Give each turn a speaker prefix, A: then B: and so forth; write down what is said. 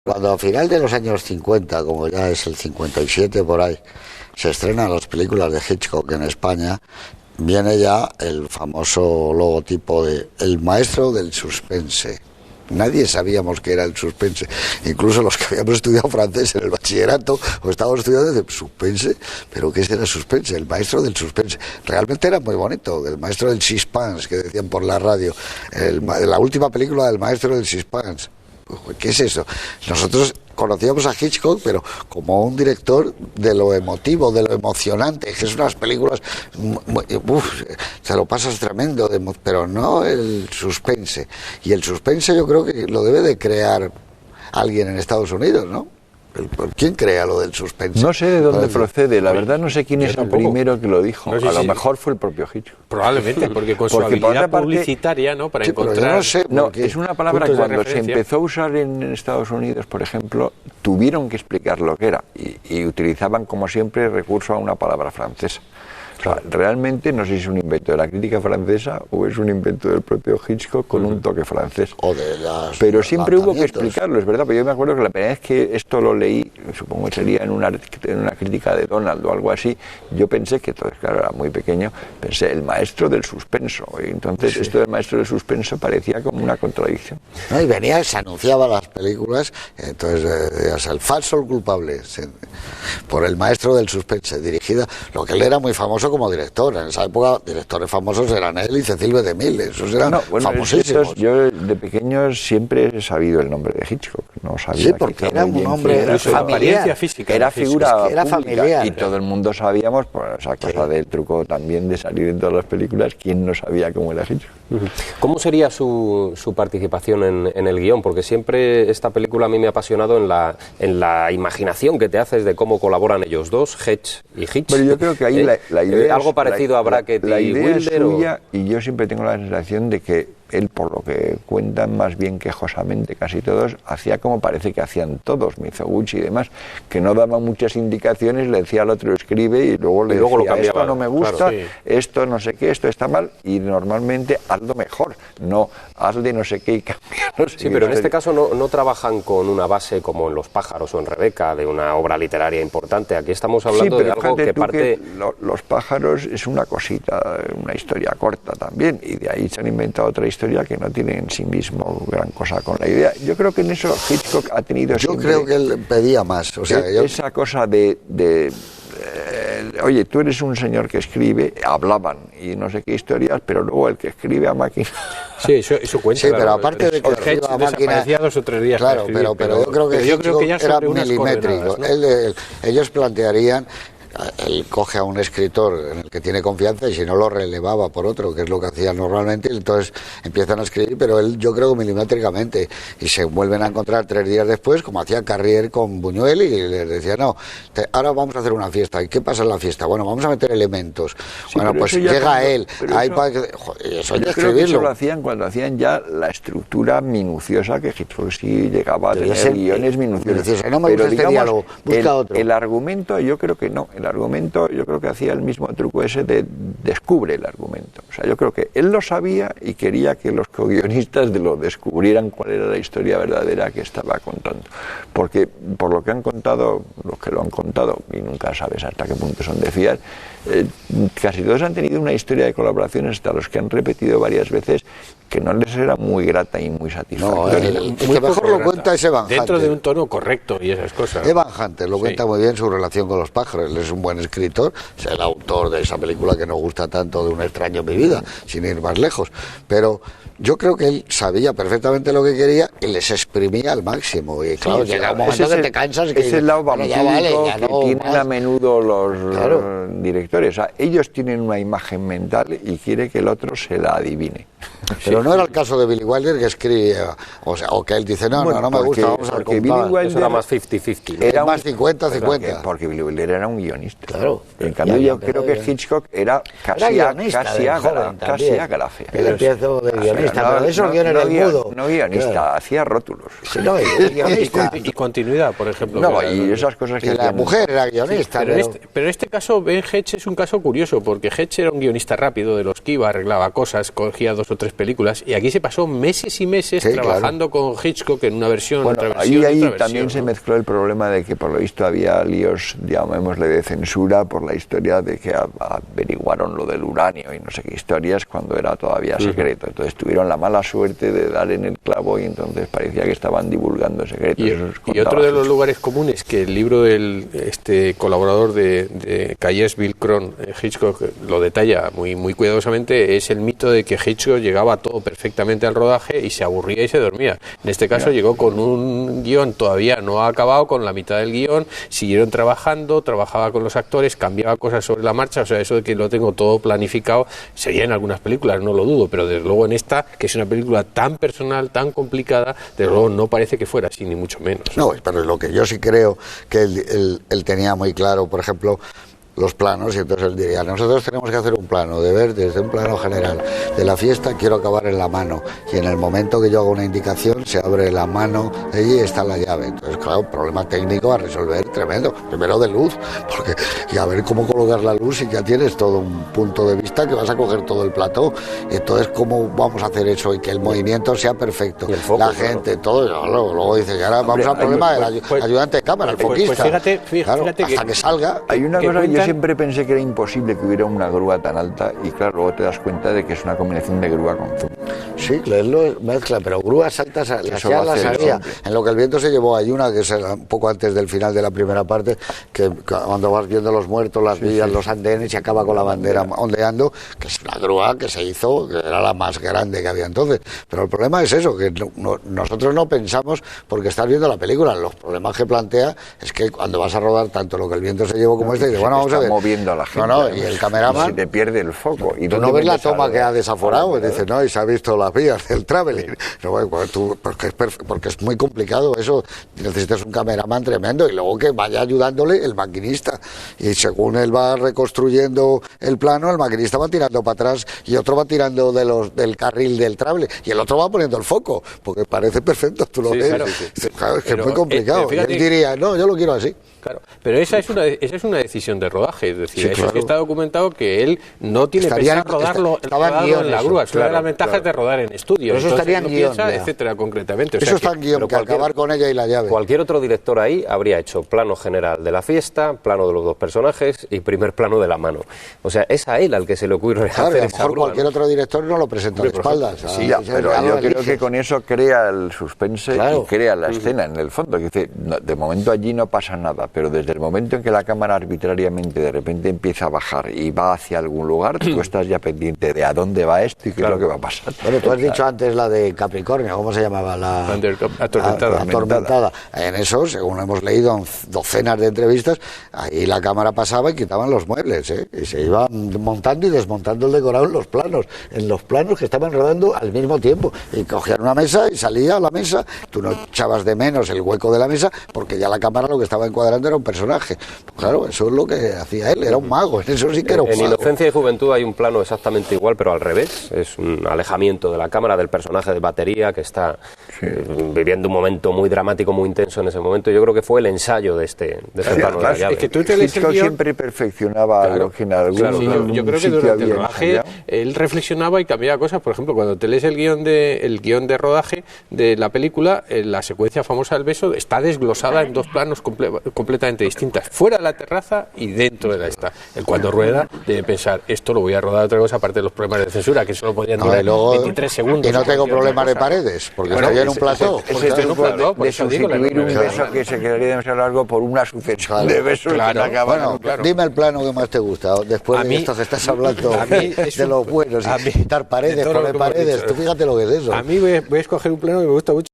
A: Cuando a final de los años 50, como ya es el 57 por ahí, se estrenan las películas de Hitchcock en España, viene ya el famoso logotipo de El maestro del suspense. Nadie sabíamos qué era el suspense. Incluso los que habíamos estudiado francés en el bachillerato o estábamos estudiando de suspense, pero ¿qué será suspense? El maestro del suspense. Realmente era muy bonito, el maestro del suspense, que decían por la radio. La última película del maestro del suspense. ¿Qué es eso? Nosotros conocíamos a Hitchcock, pero como un director de lo emotivo, de lo emocionante, que es unas películas, te lo pasas tremendo, pero no el suspense. Y el suspense yo creo que lo debe de crear alguien en Estados Unidos, ¿no? ¿Quién crea lo del suspense?
B: No sé de dónde procede, la verdad no sé quién es el primero que lo dijo. No sé, a lo mejor fue el propio Hitchcock.
C: Probablemente, porque con su habilidad publicitaria, ¿no? Para encontrar...
A: No sé,
B: es una palabra que cuando se empezó a usar en Estados Unidos, por ejemplo, tuvieron que explicar lo que era y utilizaban, como siempre, recurso a una palabra francesa. O sea, realmente no sé si es un invento de la crítica francesa o es un invento del propio Hitchcock con un toque francés. Pero siempre hubo que explicarlo, es verdad, porque yo me acuerdo que la primera vez que esto lo leí, supongo que sería en una crítica de Donald o algo así, yo pensé que, entonces claro, era muy pequeño, pensé, el maestro del suspenso. Y entonces esto del maestro del suspenso parecía como una contradicción.
A: No, y venía, se anunciaba las películas, entonces decías, el falso o el culpable, por el maestro del suspense, dirigida, lo que él era muy famoso como director. En esa época, directores famosos eran él y Cecil B. DeMille, esos eran famosísimos.
B: Yo de pequeño siempre he sabido el nombre de Hitchcock, no sabía.
A: Sí, porque era un hombre familiar,
B: física, era figura
A: era familiar.
B: Y todo el mundo sabíamos, por esa cosa del truco también de salir en todas las películas, quién no sabía cómo era Hitchcock.
C: ¿Cómo sería su participación en el guión? Porque siempre esta película a mí me ha apasionado en la imaginación que te haces de cómo colaboran ellos dos, Hedge y Hitch.
B: Pero yo creo que ahí la idea
C: algo parecido a Brackett y Wilder.
B: Es suya, y yo siempre tengo la sensación de que él, por lo que cuentan más bien quejosamente casi todos, hacía como parece que hacían todos, Mizoguchi y demás, que no daba muchas indicaciones, le decía al otro escribe y luego le decía,
C: lo cambiaba,
B: esto no me gusta,
C: claro, sí.
B: Esto no sé qué, esto está mal, y normalmente hazlo mejor, no hazle no sé qué y cambiarlo.
C: Sí, pero en este caso no trabajan con una base como en Los pájaros o en Rebeca, de una obra literaria importante. Aquí estamos hablando de algo que parte...
B: Los pájaros es una cosita, una historia corta también, y de ahí se han inventado otra historia que no tiene en sí mismo gran cosa con la idea. Yo creo que en eso Hitchcock ha tenido
A: Yo creo que él pedía más. O sea,
B: esa cosa oye, tú eres un señor que escribe, hablaban y no sé qué historias, pero luego el que escribe a máquina...
C: Sí, eso cuenta.
A: Sí, claro, pero aparte de que escriba a máquina...
C: 2 o 3 días.
A: Claro, pero yo creo que ya era milimétrico. ¿No? Ellos plantearían... Él coge a un escritor en el que tiene confianza y si no lo relevaba por otro, que es lo que hacía normalmente, entonces empiezan a escribir, pero él yo creo que milimétricamente, y se vuelven a encontrar 3 días después, como hacía Carrier con Buñuel, y les decía, no, ahora vamos a hacer una fiesta. ¿Y qué pasa en la fiesta? Bueno, vamos a meter elementos. Sí, bueno, pues llega él, ahí eso hay que escribirlo.
B: Eso lo hacían cuando hacían ya la estructura minuciosa, que Hitchcock sí llegaba a tener guiones minuciosos.
A: No me gusta este diálogo, busca otro.
B: El argumento yo creo que no. El argumento, yo creo que hacía el mismo truco ese de descubre el argumento. O sea, yo creo que él lo sabía y quería que los co-guionistas lo descubrieran cuál era la historia verdadera que estaba contando. Porque, por lo que han contado, los que lo han contado, y nunca sabes hasta qué punto son de fiar, casi todos han tenido una historia de colaboraciones, hasta los que han repetido varias veces, que no les era muy grata y muy satisfactoria.
A: El que mejor lo cuenta es Evan Hunter.
C: Dentro de un tono correcto y esas cosas.
A: Evan Hunter lo cuenta muy bien, su relación con los pájaros. Él es un buen escritor, es el autor de esa película que nos gusta tanto, de Un extraño en mi vida, sin ir más lejos. Pero yo creo que él sabía perfectamente lo que quería y les exprimía al máximo. Y claro, llega un momento que te cansas.
B: Es el lado vampírico que tienen a menudo los directores. O sea, ellos tienen una imagen mental y quiere que el otro se la adivine.
A: Pero no era el caso de Billy Wilder, que escribía, o que él dice, no me gusta, vamos a
B: porque Billy Wilder
C: eso era más 50-50. ¿no?
A: Era más 50-50.
B: Porque Billy Wilder era un guionista.
A: Claro.
B: En cambio, yo creo que Hitchcock era casi ágrafe.
A: Él empezó de guionista, pero eso guion era el mudo.
B: No guionista, hacía rótulos.
A: Sí, no, guionista.
C: Y continuidad, por ejemplo.
B: No, y esas cosas que...
A: Y la mujer era guionista.
C: Pero en este caso, Ben Hedge es un caso curioso, porque Hedge era un guionista rápido, de los que iba, arreglaba cosas, cogía 2
D: 2 o 3 películas, y aquí se pasó meses y meses trabajando con Hitchcock en una versión,
B: bueno,
D: otra versión,
B: ahí
D: otra
B: también
D: versión,
B: se mezcló el problema de que por lo visto había líos, llamémosle, de censura por la historia de que averiguaron lo del uranio y no sé qué historias cuando era todavía secreto. Entonces tuvieron la mala suerte de dar en el clavo y entonces parecía que estaban divulgando secretos.
D: Y otro de los lugares comunes que el libro del colaborador de Calles Bill Cron, Hitchcock, lo detalla muy, muy cuidadosamente, es el mito de que Hitchcock llegaba todo perfectamente al rodaje y se aburría y se dormía. En este caso llegó con un guión todavía no acabado, con la mitad del guión, siguieron trabajando, trabajaba con los actores, cambiaba cosas sobre la marcha, o sea, eso de que lo tengo todo planificado sería en algunas películas, no lo dudo, pero desde luego en esta, que es una película tan personal, tan complicada, desde luego no parece que fuera así, ni mucho menos.
A: No, pero lo que yo sí creo que él tenía muy claro, por ejemplo, los planos, y entonces él diría, nosotros tenemos que hacer un plano, de ver desde un plano general de la fiesta, quiero acabar en la mano, y en el momento que yo hago una indicación se abre la mano de allí y está la llave. Entonces, claro, problema técnico a resolver tremendo, primero de luz, porque y a ver cómo colocar la luz, y ya tienes todo un punto de vista que vas a coger todo el plató, y entonces cómo vamos a hacer eso y que el movimiento sea perfecto, foco, la gente, todo, luego dice que ahora vamos al problema del ayudante de cámara, el foquista,
D: pues fíjate
A: claro, hasta que salga.
B: Hay una cosa que yo siempre pensé que era imposible que hubiera una grúa tan alta, y claro, luego te das cuenta de que es una combinación de grúa con zoom.
A: Sí, lo mezcla, pero grúas altas ya las había. En Lo que el viento se llevó, hay una que es un poco antes del final de la primera parte, que cuando vas viendo los muertos, las vías, los andenes, y acaba con la bandera ondeando, que es una grúa que se hizo, que era la más grande que había entonces. Pero el problema es eso, que nosotros no pensamos, porque estás viendo la película, los problemas que plantea es que cuando vas a rodar tanto Lo que el viento se llevó como y bueno, vamos a ver,
B: moviendo a la gente,
A: y el cameraman,
B: se te pierde el foco, y
A: tú no ves la toma que ha desaforado, y dices, no, y se ha visto las vías del traveling, no, bueno, porque es muy complicado eso, necesitas un cameraman tremendo, y luego que vaya ayudándole el maquinista, y según él va reconstruyendo el plano, el maquinista va tirando para atrás, y otro va tirando del carril del traveling, y el otro va poniendo el foco, porque parece perfecto, tú lo ves, claro, es que es muy complicado, y él diría, no, yo lo quiero así.
D: Claro, pero esa es una decisión de rodaje, es decir, eso sí está documentado, que él no tiene pensado rodarlo en la grúa, es una de las ventajas de rodar en estudio,
A: eso estaría en guión,
D: etcétera, concretamente.
A: Eso está en guión, que acabar con ella y la llave.
C: Cualquier otro director ahí habría hecho plano general de la fiesta, plano de los dos personajes y primer plano de la mano. O sea, es a él al que se le ocurre hacer
A: a lo
C: esa
A: mejor
C: grúa,
A: cualquier otro director no lo presenta de espaldas.
B: Sí, pero yo creo que con eso crea el suspense y crea la escena en el fondo. Que dice, de momento allí no pasa nada, pero desde el momento en que la cámara arbitrariamente de repente empieza a bajar y va hacia algún lugar, tú estás ya pendiente de a dónde va esto y qué es lo que va a pasar.
A: Bueno, tú has dicho antes la de Capricornio, ¿cómo se llamaba? La Atormentada. En eso, según hemos leído en docenas de entrevistas, ahí la cámara pasaba y quitaban los muebles, y se iban montando y desmontando el decorado en los planos que estaban rodando al mismo tiempo, y cogían una mesa y salía a la mesa, tú no echabas de menos el hueco de la mesa porque ya la cámara lo que estaba encuadrando era un personaje. Pues claro, eso es lo que hacía él, era un mago, en eso sí que era un mago.
C: En Inocencia y Juventud hay un plano exactamente igual, pero al revés, es un alejamiento de la cámara del personaje de batería que está viviendo un momento muy dramático, muy intenso en ese momento. Yo creo que fue el ensayo de este plano de la llave.
D: Es que tú te lees el guión,
B: siempre perfeccionaba algo que en algún
D: yo creo que durante el rodaje él reflexionaba y cambiaba cosas. Por ejemplo, cuando te lees el guión de rodaje de la película, la secuencia famosa del beso está desglosada en dos planos completamente distintas, fuera de la terraza y dentro de la esta. El cuando rueda debe pensar, esto lo voy a rodar otra cosa, aparte de los problemas de censura, que solo podían durar 23 segundos.
A: Y no tengo problemas de paredes, porque estaría en un plató.
B: Es el truco de sustituir un beso que se quedaría demasiado largo por una sucesión de besos.
A: Bueno, dime el plano que más te gusta, después de esto que estás hablando de los buenos, y quitar paredes, poner paredes, tú fíjate lo que es eso.
D: A mí voy a escoger un plano que me gusta mucho.